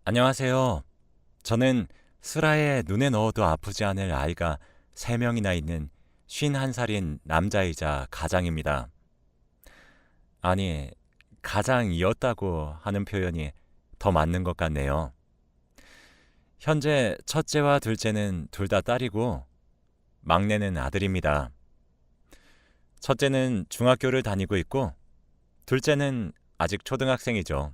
안녕하세요. 저는 슬하에 눈에 넣어도 아프지 않을 아이가 3명이나 있는 51살인 남자이자 가장입니다. 아니, 가장이었다고 하는 표현이 더 맞는 것 같네요. 현재 첫째와 둘째는 둘 다 딸이고 막내는 아들입니다. 첫째는 중학교를 다니고 있고 둘째는 아직 초등학생이죠.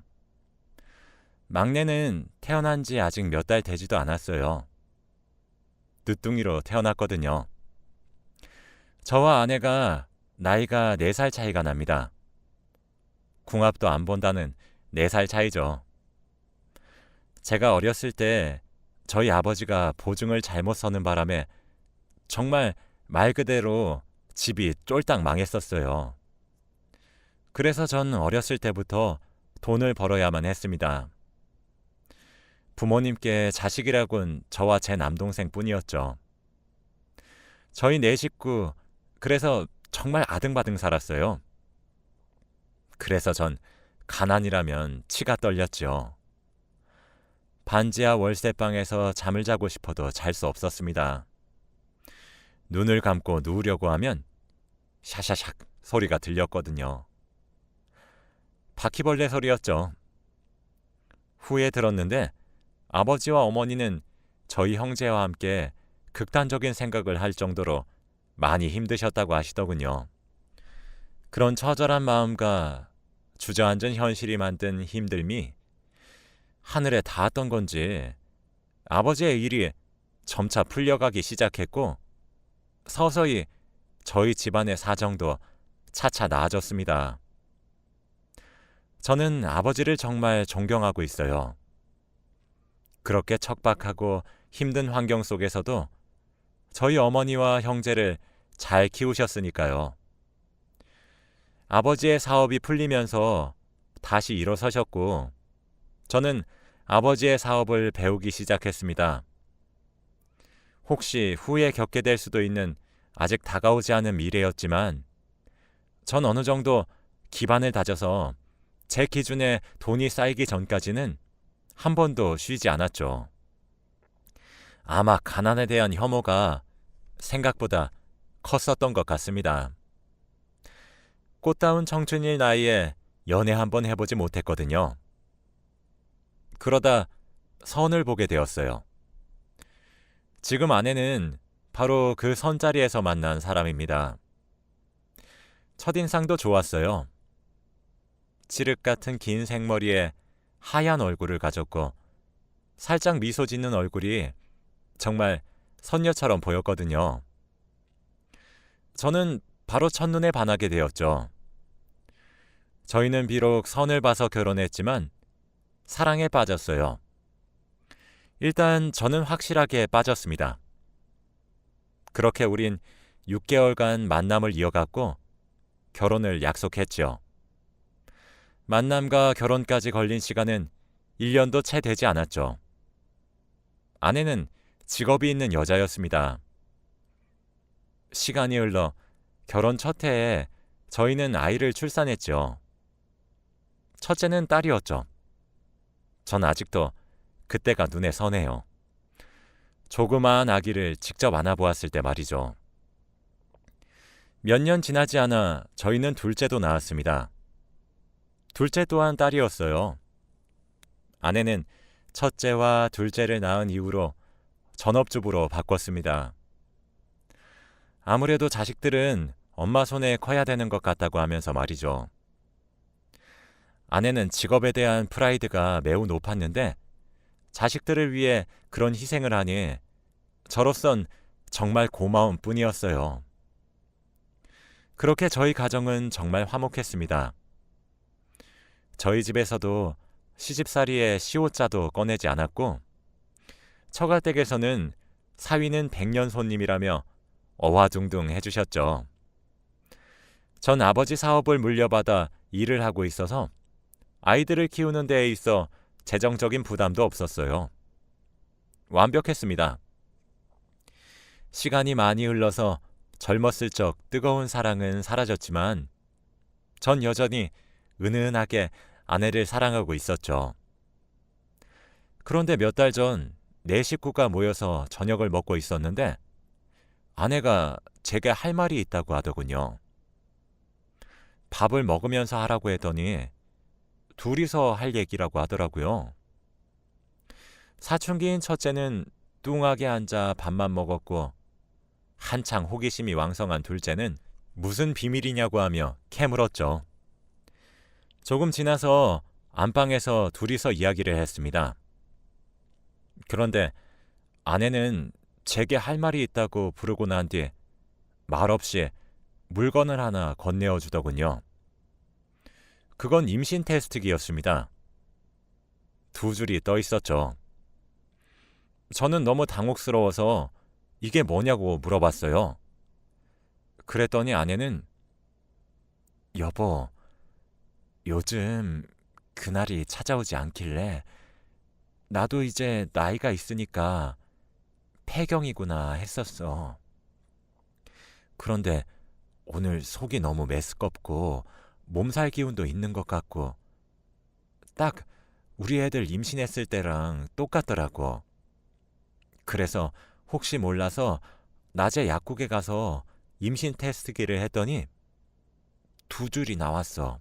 막내는 태어난 지 아직 몇 달 되지도 않았어요. 늦둥이로 태어났거든요. 저와 아내가 나이가 4살 차이가 납니다. 궁합도 안 본다는 4살 차이죠. 제가 어렸을 때 저희 아버지가 보증을 잘못 서는 바람에 정말 말 그대로 집이 쫄딱 망했었어요. 그래서 전 어렸을 때부터 돈을 벌어야만 했습니다. 부모님께 자식이라곤 저와 제 남동생 뿐이었죠. 저희 네 식구, 그래서 정말 아등바등 살았어요. 그래서 전 가난이라면 치가 떨렸죠. 반지하 월세방에서 잠을 자고 싶어도 잘 수 없었습니다. 눈을 감고 누우려고 하면 샤샤샥 소리가 들렸거든요. 바퀴벌레 소리였죠. 후에 들었는데 아버지와 어머니는 저희 형제와 함께 극단적인 생각을 할 정도로 많이 힘드셨다고 하시더군요. 그런 처절한 마음과 주저앉은 현실이 만든 힘듦이 하늘에 닿았던 건지 아버지의 일이 점차 풀려가기 시작했고 서서히 저희 집안의 사정도 차차 나아졌습니다. 저는 아버지를 정말 존경하고 있어요. 그렇게 척박하고 힘든 환경 속에서도 저희 어머니와 형제를 잘 키우셨으니까요. 아버지의 사업이 풀리면서 다시 일어서셨고 저는 아버지의 사업을 배우기 시작했습니다. 혹시 후에 겪게 될 수도 있는 아직 다가오지 않은 미래였지만 전 어느 정도 기반을 다져서 제 기준에 돈이 쌓이기 전까지는 한 번도 쉬지 않았죠. 아마 가난에 대한 혐오가 생각보다 컸었던 것 같습니다. 꽃다운 청춘일 나이에 연애 한 번 해보지 못했거든요. 그러다 선을 보게 되었어요. 지금 아내는 바로 그 선자리에서 만난 사람입니다. 첫인상도 좋았어요. 칠흑 같은 긴 생머리에 하얀 얼굴을 가졌고 살짝 미소 짓는 얼굴이 정말 선녀처럼 보였거든요. 저는 바로 첫눈에 반하게 되었죠. 저희는 비록 선을 봐서 결혼했지만 사랑에 빠졌어요. 일단 저는 확실하게 빠졌습니다. 그렇게 우린 6개월간 만남을 이어갔고 결혼을 약속했죠. 만남과 결혼까지 걸린 시간은 1년도 채 되지 않았죠. 아내는 직업이 있는 여자였습니다. 시간이 흘러 결혼 첫 해에 저희는 아이를 출산했죠. 첫째는 딸이었죠. 전 아직도 그때가 눈에 선해요. 조그마한 아기를 직접 안아보았을 때 말이죠. 몇 년 지나지 않아 저희는 둘째도 낳았습니다. 둘째 또한 딸이었어요. 아내는 첫째와 둘째를 낳은 이후로 전업주부로 바꿨습니다. 아무래도 자식들은 엄마 손에 커야 되는 것 같다고 하면서 말이죠. 아내는 직업에 대한 프라이드가 매우 높았는데 자식들을 위해 그런 희생을 하니 저로선 정말 고마운 뿐이었어요. 그렇게 저희 가정은 정말 화목했습니다. 저희 집에서도 시집살이에 시옷자도 꺼내지 않았고 처가댁에서는 사위는 백년 손님이라며 어화둥둥 해주셨죠. 전 아버지 사업을 물려받아 일을 하고 있어서 아이들을 키우는 데에 있어 재정적인 부담도 없었어요. 완벽했습니다. 시간이 많이 흘러서 젊었을 적 뜨거운 사랑은 사라졌지만 전 여전히 은은하게 아내를 사랑하고 있었죠. 그런데 몇 달 전 네 식구가 모여서 저녁을 먹고 있었는데 아내가 제게 할 말이 있다고 하더군요. 밥을 먹으면서 하라고 했더니 둘이서 할 얘기라고 하더라고요. 사춘기인 첫째는 뚱하게 앉아 밥만 먹었고 한창 호기심이 왕성한 둘째는 무슨 비밀이냐고 하며 캐물었죠. 조금 지나서 안방에서 둘이서 이야기를 했습니다. 그런데 아내는 제게 할 말이 있다고 부르고 난 뒤 말없이 물건을 하나 건네어 주더군요. 그건 임신 테스트기였습니다. 두 줄이 떠 있었죠. 저는 너무 당혹스러워서 이게 뭐냐고 물어봤어요. 그랬더니 아내는 여보, 요즘 그날이 찾아오지 않길래 나도 이제 나이가 있으니까 폐경이구나 했었어. 그런데 오늘 속이 너무 메스껍고 몸살 기운도 있는 것 같고 딱 우리 애들 임신했을 때랑 똑같더라고. 그래서 혹시 몰라서 낮에 약국에 가서 임신 테스트기를 했더니 두 줄이 나왔어.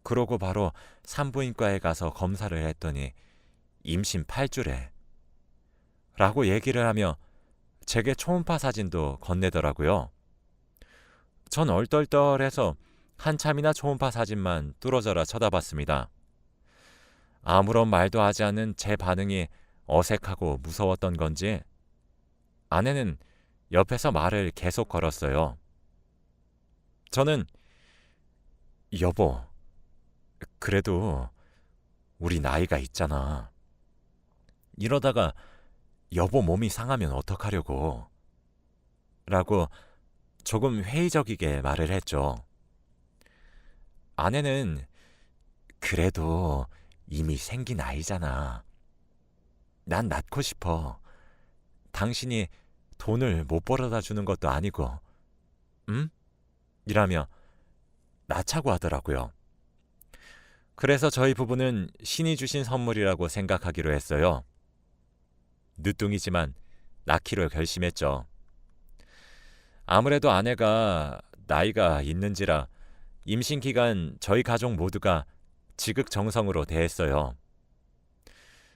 그러고 바로 산부인과에 가서 검사를 했더니 임신 8주래. 라고 얘기를 하며 제게 초음파 사진도 건네더라고요. 전 얼떨떨해서 한참이나 초음파 사진만 뚫어져라 쳐다봤습니다. 아무런 말도 하지 않는 제 반응이 어색하고 무서웠던 건지 아내는 옆에서 말을 계속 걸었어요. 저는 여보, 그래도 우리 나이가 있잖아. 이러다가 여보 몸이 상하면 어떡하려고. 라고 조금 회의적이게 말을 했죠. 아내는 그래도 이미 생긴 아이잖아. 난 낳고 싶어. 당신이 돈을 못 벌어다 주는 것도 아니고. 응? 이라며 낳자고 하더라고요. 그래서 저희 부부는 신이 주신 선물이라고 생각하기로 했어요. 늦둥이지만 낳기로 결심했죠. 아무래도 아내가 나이가 있는지라 임신 기간 저희 가족 모두가 지극정성으로 대했어요.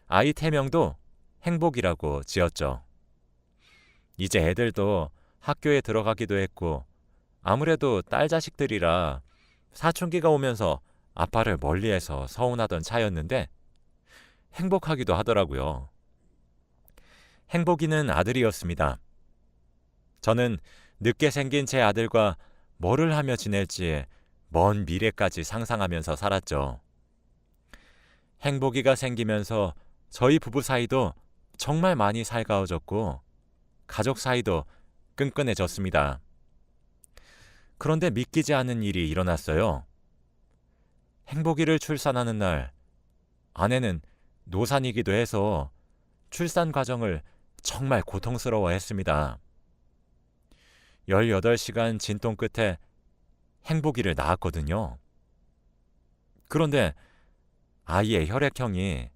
아이 태명도 행복이라고 지었죠. 이제 애들도 학교에 들어가기도 했고 아무래도 딸 자식들이라 사춘기가 오면서 아빠를 멀리해서 서운하던 차였는데 행복하기도 하더라고요. 행복이는 아들이었습니다. 저는 늦게 생긴 제 아들과 뭐를 하며 지낼지 먼 미래까지 상상하면서 살았죠. 행복이가 생기면서 저희 부부 사이도 정말 많이 살가워졌고 가족 사이도 끈끈해졌습니다. 그런데 믿기지 않은 일이 일어났어요. 행복이를 출산하는 날 아내는 노산이기도 해서 출산 과정을 정말 고통스러워했습니다. 18시간 진통 끝에 행복이를 낳았거든요. 그런데 아이의 혈액형이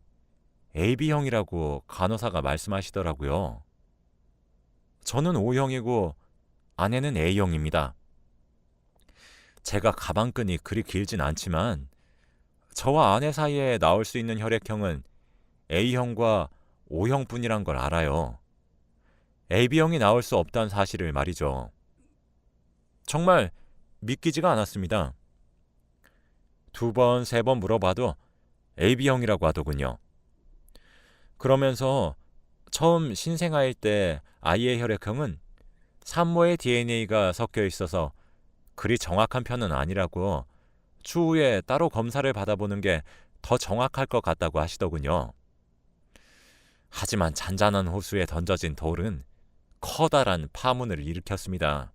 AB형이라고 간호사가 말씀하시더라고요. 저는 O형이고 아내는 A형입니다. 제가 가방끈이 그리 길진 않지만 저와 아내 사이에 나올 수 있는 혈액형은 A형과 O형뿐이란 걸 알아요. AB형이 나올 수 없다는 사실을 말이죠. 정말 믿기지가 않았습니다. 2번, 3번 물어봐도 AB형이라고 하더군요. 그러면서 처음 신생아일 때 아이의 혈액형은 산모의 DNA가 섞여 있어서 그리 정확한 편은 아니라고 추후에 따로 검사를 받아보는 게 더 정확할 것 같다고 하시더군요. 하지만 잔잔한 호수에 던져진 돌은 커다란 파문을 일으켰습니다.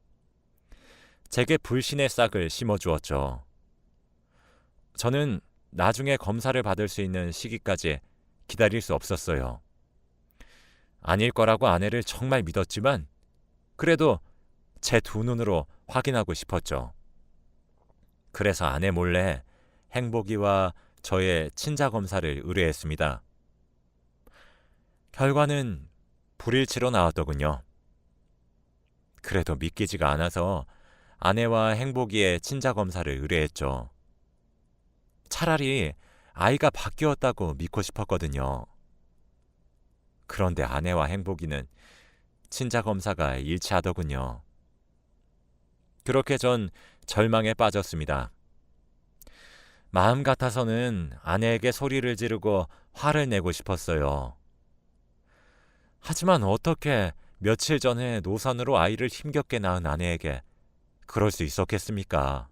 제게 불신의 싹을 심어주었죠. 저는 나중에 검사를 받을 수 있는 시기까지 기다릴 수 없었어요. 아닐 거라고 아내를 정말 믿었지만 그래도 제 두 눈으로 확인하고 싶었죠. 그래서 아내 몰래 행복이와 저의 친자 검사를 의뢰했습니다. 결과는 불일치로 나왔더군요. 그래도 믿기지가 않아서 아내와 행복이의 친자 검사를 의뢰했죠. 차라리 아이가 바뀌었다고 믿고 싶었거든요. 그런데 아내와 행복이는 친자 검사가 일치하더군요. 그렇게 전 절망에 빠졌습니다. 마음 같아서는 아내에게 소리를 지르고 화를 내고 싶었어요. 하지만 어떻게 며칠 전에 노산으로 아이를 힘겹게 낳은 아내에게 그럴 수 있었겠습니까?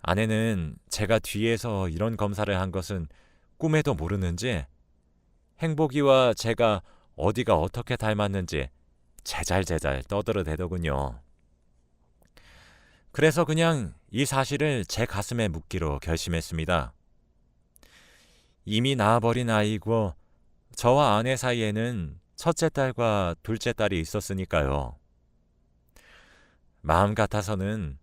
아내는 제가 뒤에서 이런 검사를 한 것은 꿈에도 모르는지 행복이와 제가 어디가 어떻게 닮았는지 제잘제잘 떠들어대더군요. 그래서 그냥 이 사실을 제 가슴에 묻기로 결심했습니다. 이미 낳아버린 아이고 저와 아내 사이에는 첫째 딸과 둘째 딸이 있었으니까요. 마음 같아서는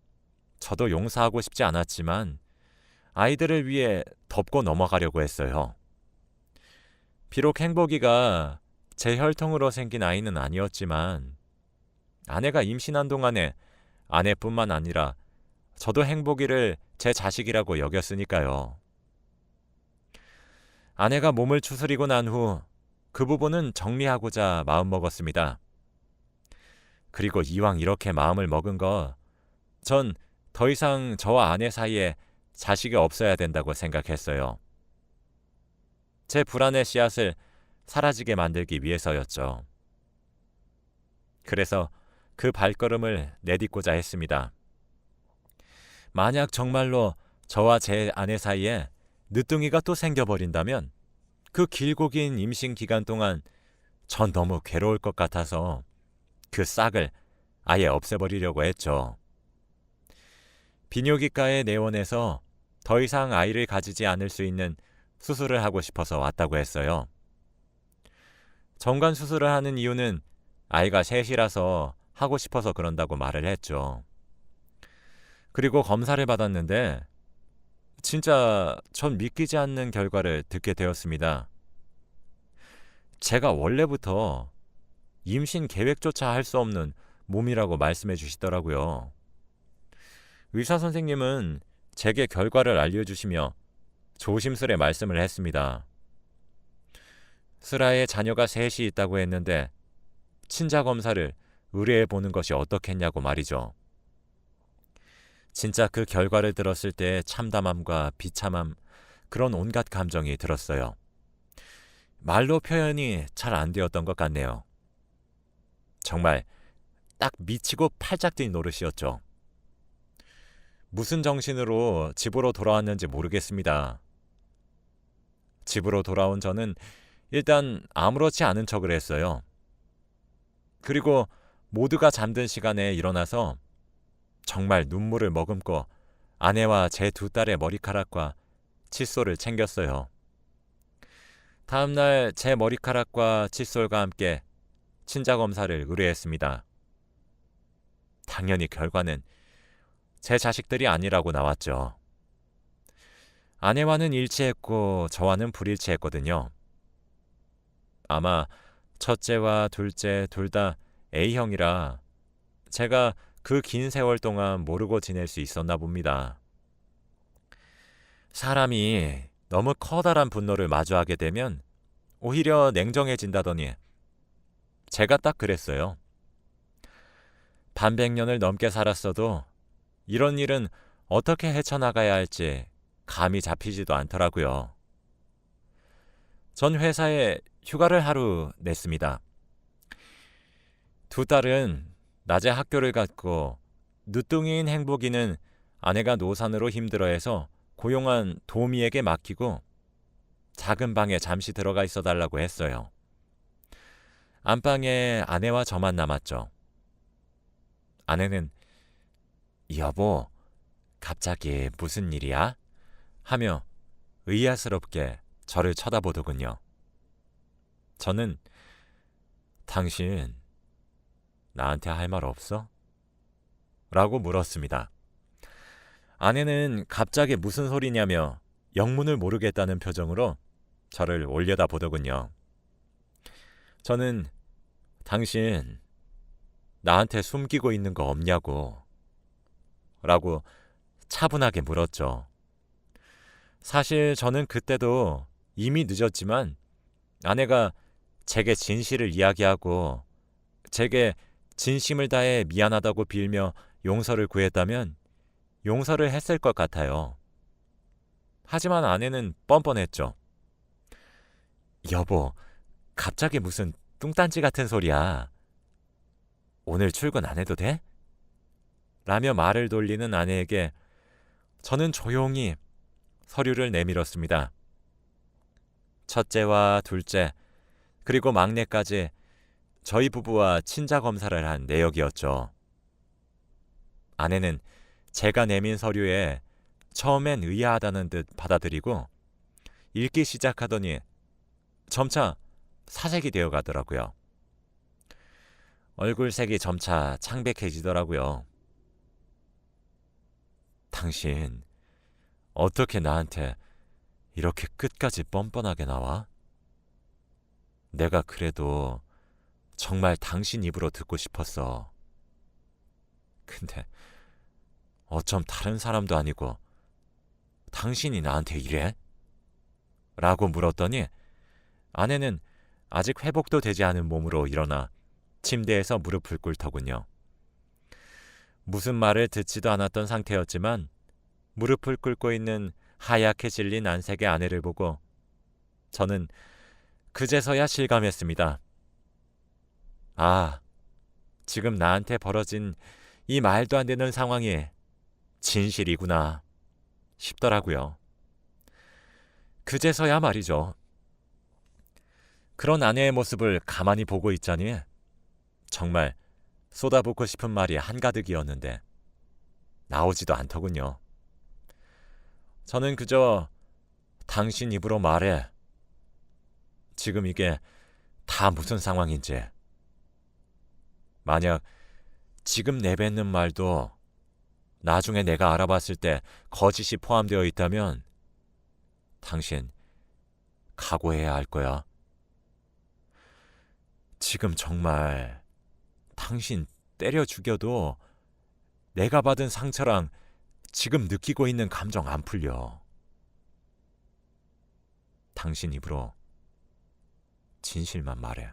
저도 용서하고 싶지 않았지만 아이들을 위해 덮고 넘어가려고 했어요. 비록 행복이가 제 혈통으로 생긴 아이는 아니었지만 아내가 임신한 동안에 아내뿐만 아니라 저도 행복이를 제 자식이라고 여겼으니까요. 아내가 몸을 추스리고 난 후 그 부분은 정리하고자 마음먹었습니다. 그리고 이왕 이렇게 마음을 먹은 거 전 더 이상 저와 아내 사이에 자식이 없어야 된다고 생각했어요. 제 불안의 씨앗을 사라지게 만들기 위해서였죠. 그래서 그 발걸음을 내딛고자 했습니다. 만약 정말로 저와 제 아내 사이에 늦둥이가 또 생겨버린다면 그 길고 긴 임신 기간 동안 전 너무 괴로울 것 같아서 그 싹을 아예 없애버리려고 했죠. 비뇨기과에 내원해서 더 이상 아이를 가지지 않을 수 있는 수술을 하고 싶어서 왔다고 했어요. 정관 수술을 하는 이유는 아이가 셋이라서 하고 싶어서 그런다고 말을 했죠. 그리고 검사를 받았는데 진짜 전 믿기지 않는 결과를 듣게 되었습니다. 제가 원래부터 임신 계획조차 할 수 없는 몸이라고 말씀해 주시더라고요. 의사 선생님은 제게 결과를 알려주시며 조심스레 말씀을 했습니다. 슬아의 자녀가 셋이 있다고 했는데 친자 검사를 의뢰해 보는 것이 어떻겠냐고 말이죠. 진짜 그 결과를 들었을 때 참담함과 비참함, 그런 온갖 감정이 들었어요. 말로 표현이 잘 안 되었던 것 같네요. 정말 딱 미치고 팔짝 뛴 노릇이었죠. 무슨 정신으로 집으로 돌아왔는지 모르겠습니다. 집으로 돌아온 저는 일단 아무렇지 않은 척을 했어요. 그리고 모두가 잠든 시간에 일어나서 정말 눈물을 머금고 아내와 제 두 딸의 머리카락과 칫솔을 챙겼어요. 다음날 제 머리카락과 칫솔과 함께 친자 검사를 의뢰했습니다. 당연히 결과는 제 자식들이 아니라고 나왔죠. 아내와는 일치했고 저와는 불일치했거든요. 아마 첫째와 둘째 둘 다 A형이라 제가 그 긴 세월 동안 모르고 지낼 수 있었나 봅니다. 사람이 너무 커다란 분노를 마주하게 되면 오히려 냉정해진다더니 제가 딱 그랬어요. 반백년을 넘게 살았어도 이런 일은 어떻게 헤쳐나가야 할지 감이 잡히지도 않더라고요. 전 회사에 휴가를 하루 냈습니다. 두 딸은 낮에 학교를 갔고 늦둥이인 행복이는 아내가 노산으로 힘들어해서 고용한 도미에게 맡기고 작은 방에 잠시 들어가 있어 달라고 했어요. 안방에 아내와 저만 남았죠. 아내는 여보, 갑자기 무슨 일이야? 하며 의아스럽게 저를 쳐다보더군요. 저는 당신 나한테 할 말 없어? 라고 물었습니다. 아내는 갑자기 무슨 소리냐며 영문을 모르겠다는 표정으로 저를 올려다보더군요. 저는 당신 나한테 숨기고 있는 거 없냐고 라고 차분하게 물었죠. 사실 저는 그때도 이미 늦었지만 아내가 제게 진실을 이야기하고 제게 진심을 다해 미안하다고 빌며 용서를 구했다면 용서를 했을 것 같아요. 하지만 아내는 뻔뻔했죠. 여보, 갑자기 무슨 뚱딴지 같은 소리야. 오늘 출근 안 해도 돼? 라며 말을 돌리는 아내에게 저는 조용히 서류를 내밀었습니다. 첫째와 둘째, 그리고 막내까지 저희 부부와 친자 검사를 한 내역이었죠. 아내는 제가 내민 서류에 처음엔 의아하다는 듯 받아들이고 읽기 시작하더니 점차 사색이 되어 가더라고요. 얼굴색이 점차 창백해지더라고요. 당신 어떻게 나한테 이렇게 끝까지 뻔뻔하게 나와? 내가 그래도 정말 당신 입으로 듣고 싶었어. 근데 어쩜 다른 사람도 아니고 당신이 나한테 이래? 라고 물었더니 아내는 아직 회복도 되지 않은 몸으로 일어나 침대에서 무릎을 꿇더군요. 무슨 말을 듣지도 않았던 상태였지만 무릎을 꿇고 있는 하얗게 질린 안색의 아내를 보고 저는 그제서야 실감했습니다. 아, 지금 나한테 벌어진 이 말도 안 되는 상황이 진실이구나 싶더라고요. 그제서야 말이죠. 그런 아내의 모습을 가만히 보고 있자니 정말 쏟아붓고 싶은 말이 한가득이었는데 나오지도 않더군요. 저는 그저 당신 입으로 말해. 지금 이게 다 무슨 상황인지. 만약 지금 내뱉는 말도 나중에 내가 알아봤을 때 거짓이 포함되어 있다면 당신 각오해야 할 거야. 지금 정말 당신 때려 죽여도 내가 받은 상처랑 지금 느끼고 있는 감정 안 풀려. 당신 입으로 진실만 말해.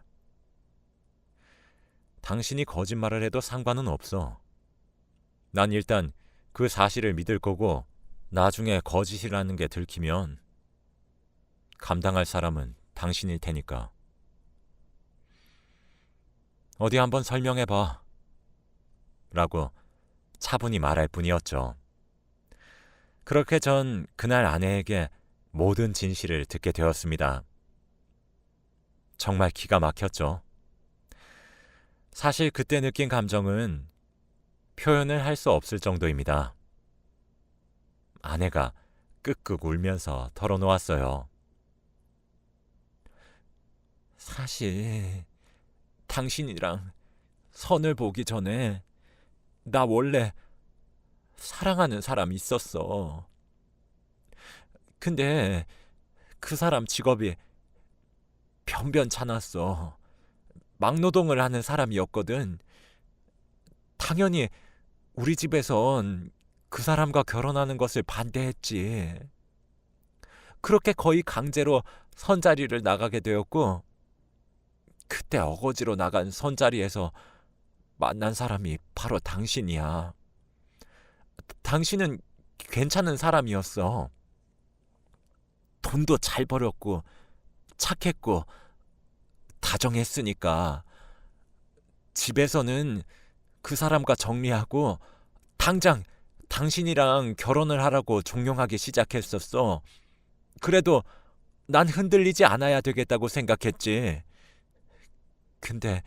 당신이 거짓말을 해도 상관은 없어. 난 일단 그 사실을 믿을 거고 나중에 거짓이라는 게 들키면 감당할 사람은 당신일 테니까. 어디 한번 설명해봐. 라고 차분히 말할 뿐이었죠. 그렇게 전 그날 아내에게 모든 진실을 듣게 되었습니다. 정말 기가 막혔죠. 사실 그때 느낀 감정은 표현을 할 수 없을 정도입니다. 아내가 끄끄 울면서 털어놓았어요. 사실 당신이랑 선을 보기 전에 나 원래 사랑하는 사람 있었어. 근데 그 사람 직업이 변변찮았어. 막노동을 하는 사람이었거든. 당연히 우리 집에선 그 사람과 결혼하는 것을 반대했지. 그렇게 거의 강제로 선자리를 나가게 되었고 그때 어거지로 나간 선자리에서 만난 사람이 바로 당신이야. 당신은 괜찮은 사람이었어. 돈도 잘 벌었고 착했고 다정했으니까 집에서는 그 사람과 정리하고 당장 당신이랑 결혼을 하라고 종용하기 시작했었어. 그래도 난 흔들리지 않아야 되겠다고 생각했지. 근데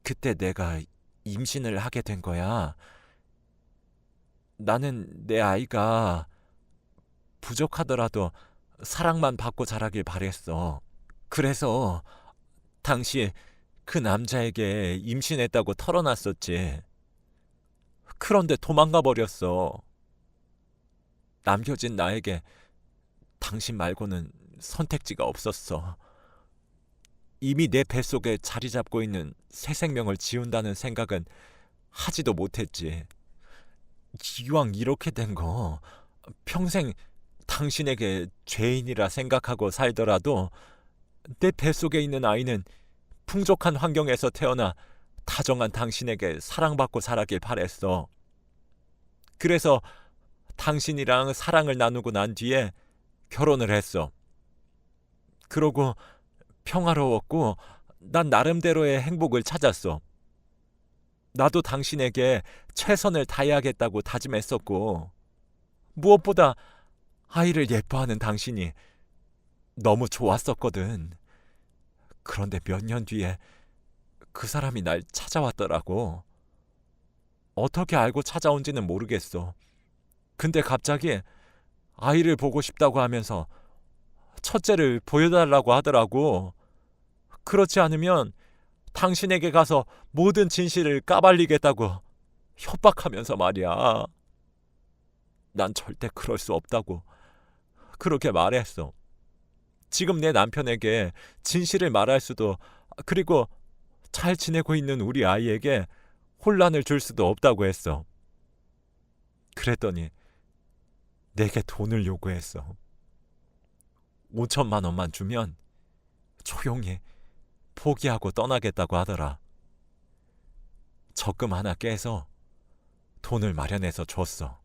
그때 내가 임신을 하게 된 거야. 나는 내 아이가 부족하더라도 사랑만 받고 자라길 바랬어. 그래서 당시 그 남자에게 임신했다고 털어놨었지. 그런데 도망가 버렸어. 남겨진 나에게 당신 말고는 선택지가 없었어. 이미 내 뱃속에 자리 잡고 있는 새 생명을 지운다는 생각은 하지도 못했지. 이왕 이렇게 된 거 평생 당신에게 죄인이라 생각하고 살더라도 내 뱃속에 있는 아이는 풍족한 환경에서 태어나 다정한 당신에게 사랑받고 자라길 바랬어. 그래서 당신이랑 사랑을 나누고 난 뒤에 결혼을 했어. 그러고 평화로웠고 난 나름대로의 행복을 찾았어. 나도 당신에게 최선을 다해야겠다고 다짐했었고, 무엇보다 아이를 예뻐하는 당신이 너무 좋았었거든. 그런데 몇 년 뒤에 그 사람이 날 찾아왔더라고. 어떻게 알고 찾아온지는 모르겠어. 근데 갑자기 아이를 보고 싶다고 하면서 첫째를 보여달라고 하더라고. 그렇지 않으면 당신에게 가서 모든 진실을 까발리겠다고 협박하면서 말이야. 난 절대 그럴 수 없다고 그렇게 말했어. 지금 내 남편에게 진실을 말할 수도, 그리고 잘 지내고 있는 우리 아이에게 혼란을 줄 수도 없다고 했어. 그랬더니 내게 돈을 요구했어. 5천만 원만 주면 조용히 포기하고 떠나겠다고 하더라. 적금 하나 깨서 돈을 마련해서 줬어.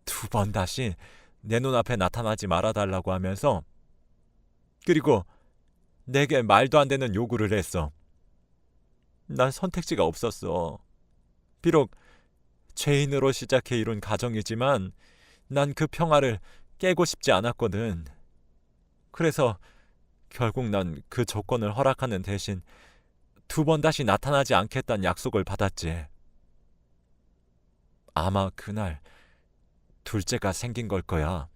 2번 다시 내 눈앞에 나타나지 말아달라고 하면서, 그리고 내게 말도 안 되는 요구를 했어. 난 선택지가 없었어. 비록 죄인으로 시작해 이룬 가정이지만 난 그 평화를 깨고 싶지 않았거든. 그래서 결국 난 그 조건을 허락하는 대신 2번 다시 나타나지 않겠다는 약속을 받았지. 아마 그날 둘째가 생긴 걸 거야.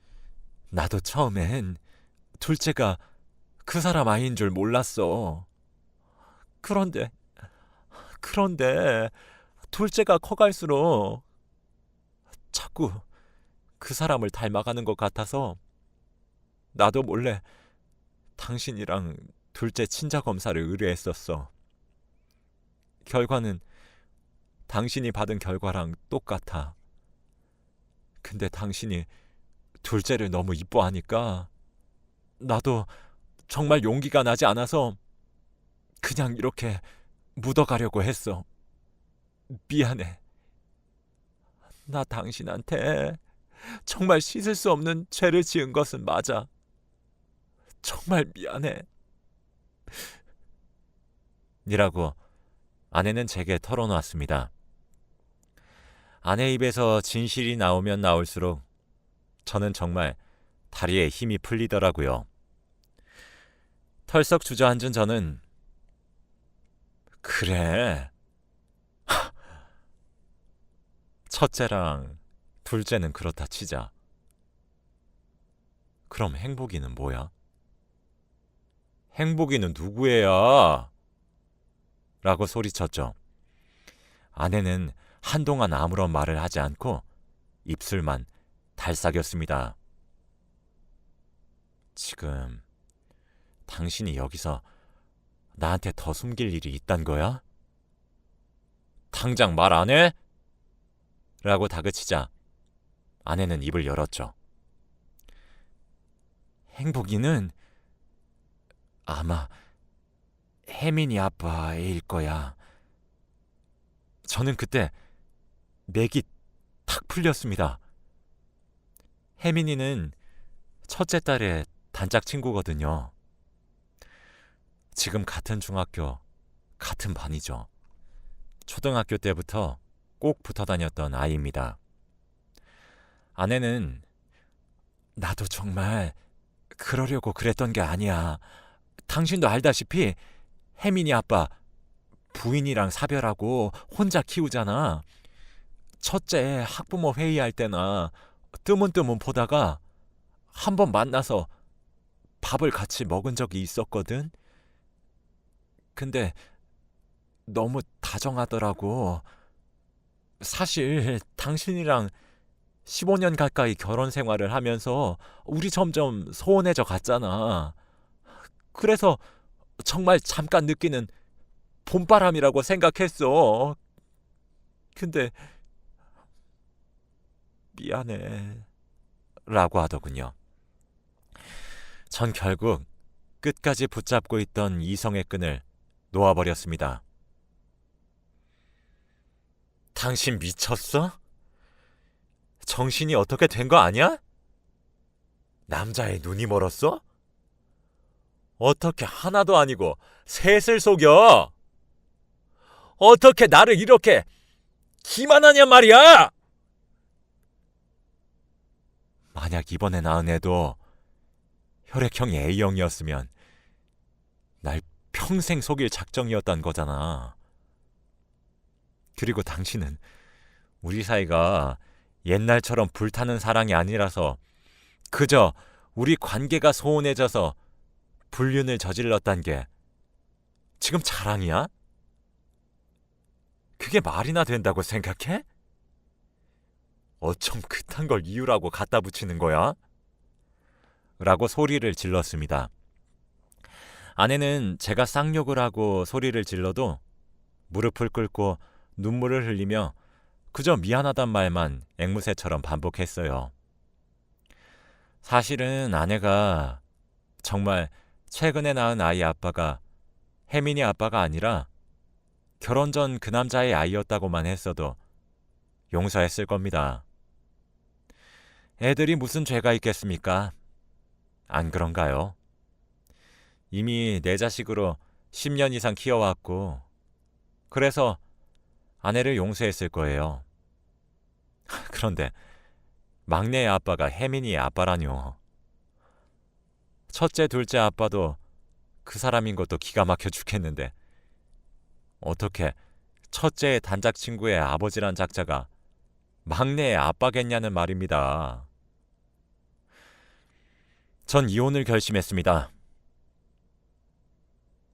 나도 처음엔 둘째가 그 사람 아이인 줄 몰랐어. 그런데 둘째가 커갈수록 자꾸 그 사람을 닮아가는 것 같아서 나도 몰래 당신이랑 둘째 친자 검사를 의뢰했었어. 결과는 당신이 받은 결과랑 똑같아. 근데 당신이 둘째를 너무 이뻐하니까 나도 정말 용기가 나지 않아서 그냥 이렇게 묻어가려고 했어. 미안해. 나 당신한테 정말 씻을 수 없는 죄를 지은 것은 맞아. 정말 미안해. 이라고 아내는 제게 털어놓았습니다. 아내 입에서 진실이 나오면 나올수록 저는 정말 다리에 힘이 풀리더라고요. 털썩 주저앉은 저는 그래. 첫째랑 둘째는 그렇다 치자. 그럼 행복이는 뭐야? 행복이는 누구예요? 라고 소리쳤죠. 아내는 한동안 아무런 말을 하지 않고 입술만 달싹였습니다. 지금 당신이 여기서 나한테 더 숨길 일이 있단 거야? 당장 말 안 해? 라고 다그치자 아내는 입을 열었죠. 행복이는 아마 혜민이 아빠일 거야. 저는 그때 맥이 탁 풀렸습니다. 혜민이는 첫째 딸의 단짝 친구거든요. 지금 같은 중학교, 같은 반이죠. 초등학교 때부터 꼭 붙어 다녔던 아이입니다. 아내는 나도 정말 그러려고 그랬던 게 아니야. 당신도 알다시피 혜민이 아빠 부인이랑 사별하고 혼자 키우잖아. 첫째 학부모 회의할 때나 뜨문뜨문 보다가 한번 만나서 밥을 같이 먹은 적이 있었거든. 근데 너무 다정하더라고. 사실 당신이랑 15년 가까이 결혼 생활을 하면서 우리 점점 소원해져 갔잖아. 그래서 정말 잠깐 느끼는 봄바람이라고 생각했어. 근데 미안해. 라고 하더군요. 전 결국 끝까지 붙잡고 있던 이성의 끈을 놓아버렸습니다. 당신 미쳤어? 정신이 어떻게 된 거 아니야? 남자의 눈이 멀었어? 어떻게 하나도 아니고 셋을 속여? 어떻게 나를 이렇게 기만하냐 말이야! 만약 이번에 낳은 애도 혈액형이 A형이었으면 날 평생 속일 작정이었단 거잖아. 그리고 당신은 우리 사이가 옛날처럼 불타는 사랑이 아니라서 그저 우리 관계가 소원해져서 불륜을 저질렀단 게 지금 자랑이야? 그게 말이나 된다고 생각해? 어쩜 그딴 걸 이유라고 갖다 붙이는 거야? 라고 소리를 질렀습니다. 아내는 제가 쌍욕을 하고 소리를 질러도 무릎을 꿇고 눈물을 흘리며 그저 미안하단 말만 앵무새처럼 반복했어요. 사실은 아내가 정말 최근에 낳은 아이 아빠가 혜민이 아빠가 아니라 결혼 전 그 남자의 아이였다고만 했어도 용서했을 겁니다. 애들이 무슨 죄가 있겠습니까? 안 그런가요? 이미 내 자식으로 10년 이상 키워왔고 그래서 아내를 용서했을 거예요. 그런데 막내의 아빠가 혜민이의 아빠라뇨. 첫째, 둘째 아빠도 그 사람인 것도 기가 막혀 죽겠는데 어떻게 첫째의 단짝 친구의 아버지란 작자가 막내의 아빠겠냐는 말입니다. 전 이혼을 결심했습니다.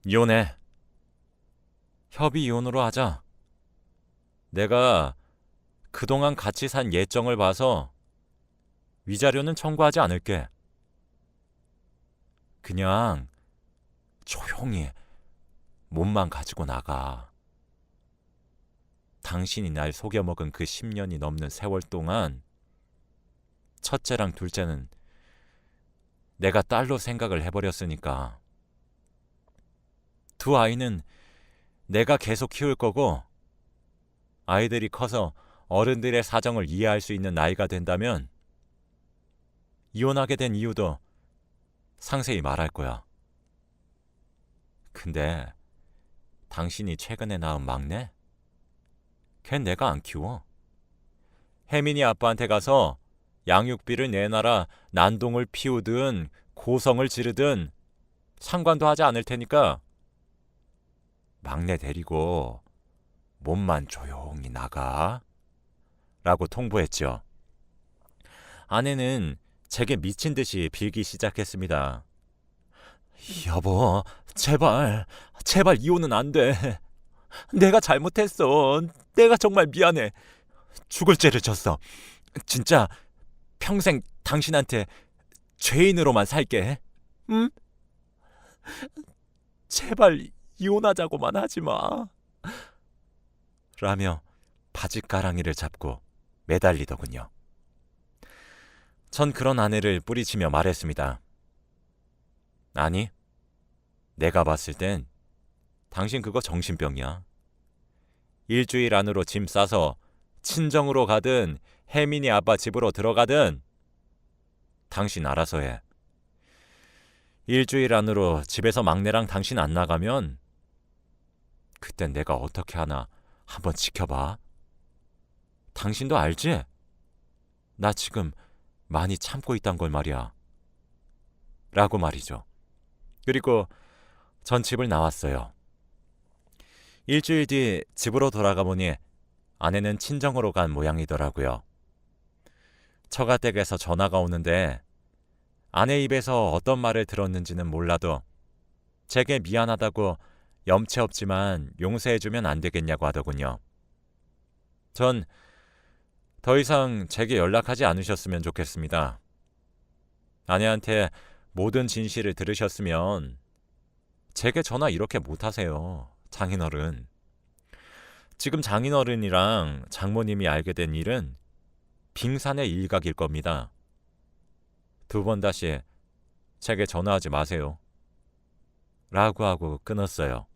이혼해. 협의 이혼으로 하자. 내가 그동안 같이 산 예정을 봐서 위자료는 청구하지 않을게. 그냥 조용히 몸만 가지고 나가. 당신이 날 속여먹은 그 10년이 넘는 세월 동안 첫째랑 둘째는 내가 딸로 생각을 해버렸으니까. 두 아이는 내가 계속 키울 거고 아이들이 커서 어른들의 사정을 이해할 수 있는 나이가 된다면 이혼하게 된 이유도 상세히 말할 거야. 근데 당신이 최근에 낳은 막내? 걘 내가 안 키워. 혜민이 아빠한테 가서 양육비를 내놔라 난동을 피우든 고성을 지르든 상관도 하지 않을 테니까 막내 데리고 몸만 조용히 나가. 라고 통보했죠. 아내는 제게 미친 듯이 빌기 시작했습니다. 여보, 제발 이혼은 안 돼. 내가 잘못했어. 내가 정말 미안해. 죽을 죄를 졌어. 진짜 평생 당신한테 죄인으로만 살게. 응? 제발 이혼하자고만 하지 마. 라며 바짓가랑이를 잡고 매달리더군요. 전 그런 아내를 뿌리치며 말했습니다. 아니, 내가 봤을 땐 당신 그거 정신병이야. 일주일 안으로 짐 싸서 친정으로 가든 혜민이 아빠 집으로 들어가든 당신 알아서 해. 일주일 안으로 집에서 막내랑 당신 안 나가면 그땐 내가 어떻게 하나 한번 지켜봐. 당신도 알지? 나 지금 많이 참고 있단 걸 말이야. 라고 말이죠. 그리고 전 집을 나왔어요. 일주일 뒤 집으로 돌아가 보니 아내는 친정으로 간 모양이더라고요. 처가댁에서 전화가 오는데 아내 입에서 어떤 말을 들었는지는 몰라도 제게 미안하다고 염치 없지만 용서해주면 안 되겠냐고 하더군요. 전 더 이상 제게 연락하지 않으셨으면 좋겠습니다. 아내한테 모든 진실을 들으셨으면 제게 전화 이렇게 못하세요. 장인어른. 지금 장인어른이랑 장모님이 알게 된 일은 빙산의 일각일 겁니다. 두 번 다시 제게 전화하지 마세요. 라고 하고 끊었어요.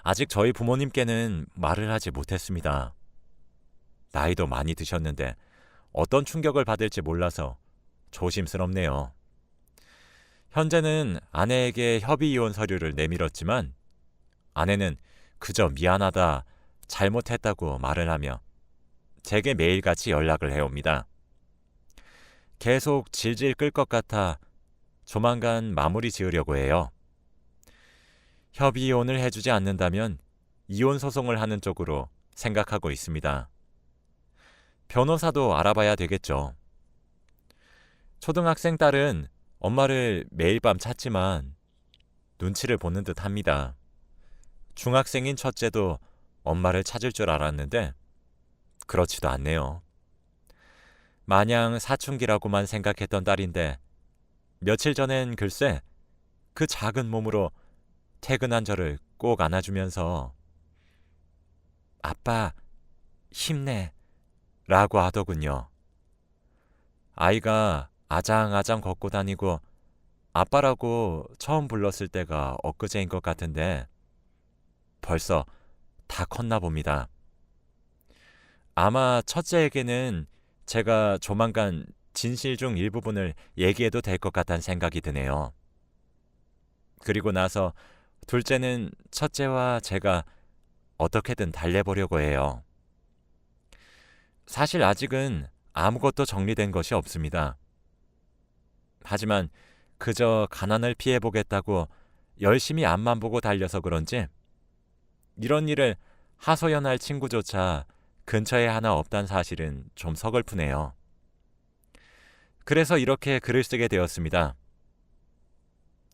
아직 저희 부모님께는 말을 하지 못했습니다. 나이도 많이 드셨는데 어떤 충격을 받을지 몰라서 조심스럽네요. 현재는 아내에게 협의 이혼 서류를 내밀었지만 아내는 그저 미안하다, 잘못했다고 말을 하며 제게 매일같이 연락을 해옵니다. 계속 질질 끌 것 같아 조만간 마무리 지으려고 해요. 협의 이혼을 해주지 않는다면 이혼 소송을 하는 쪽으로 생각하고 있습니다. 변호사도 알아봐야 되겠죠. 초등학생 딸은 엄마를 매일 밤 찾지만 눈치를 보는 듯 합니다. 중학생인 첫째도 엄마를 찾을 줄 알았는데 그렇지도 않네요. 마냥 사춘기라고만 생각했던 딸인데 며칠 전엔 글쎄 그 작은 몸으로 퇴근한 저를 꼭 안아주면서 아빠 힘내 라고 하더군요. 아이가 아장아장 걷고 다니고 아빠라고 처음 불렀을 때가 엊그제인 것 같은데 벌써 다 컸나 봅니다. 아마 첫째에게는 제가 조만간 진실 중 일부분을 얘기해도 될 것 같다는 생각이 드네요. 그리고 나서 둘째는 첫째와 제가 어떻게든 달래보려고 해요. 사실 아직은 아무것도 정리된 것이 없습니다. 하지만 그저 가난을 피해보겠다고 열심히 앞만 보고 달려서 그런지 이런 일을 하소연할 친구조차 근처에 하나 없단 사실은 좀 서글프네요. 그래서 이렇게 글을 쓰게 되었습니다.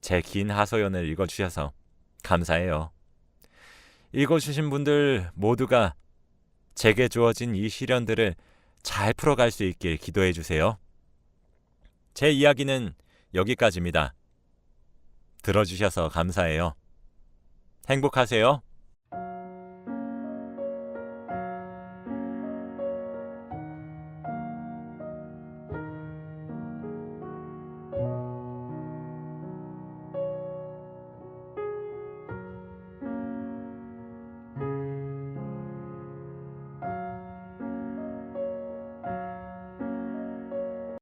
제 긴 하소연을 읽어주셔서 감사해요. 읽어주신 분들 모두가 제게 주어진 이 시련들을 잘 풀어갈 수 있길 기도해 주세요. 제 이야기는 여기까지입니다. 들어주셔서 감사해요. 행복하세요.